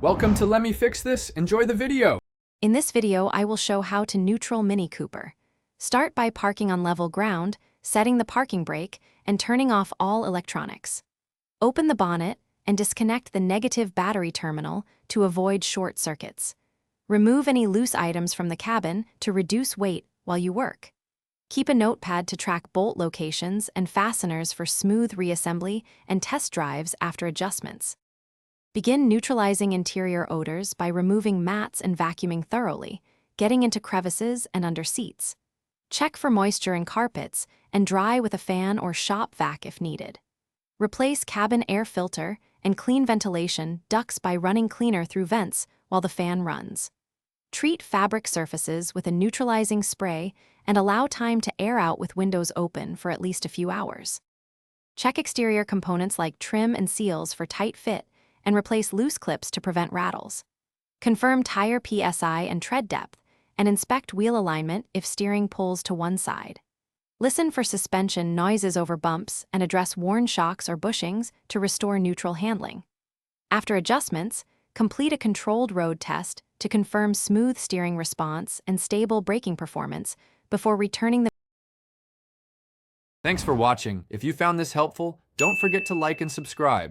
Welcome to Let Me Fix This. Enjoy the video. In this video, I will show how to neutral Mini Cooper. Start by parking on level ground, setting the parking brake, and turning off all electronics. Open the bonnet and disconnect the negative battery terminal to avoid short circuits. Remove any loose items from the cabin to reduce weight while you work. Keep a notepad to track bolt locations and fasteners for smooth reassembly and test drives after adjustments. Begin neutralizing interior odors by removing mats and vacuuming thoroughly, getting into crevices and under seats. Check for moisture in carpets and dry with a fan or shop vac if needed. Replace cabin air filter and clean ventilation ducts by running cleaner through vents while the fan runs. Treat fabric surfaces with a neutralizing spray and allow time to air out with windows open for at least a few hours. Check exterior components like trim and seals for tight fit and replace loose clips to prevent rattles. Confirm tire PSI and tread depth, and inspect wheel alignment if steering pulls to one side. Listen for suspension noises over bumps and address worn shocks or bushings to restore neutral handling. After adjustments, complete a controlled road test to confirm smooth steering response and stable braking performance before returning the. Thanks for watching. If you found this helpful, don't forget to like and subscribe.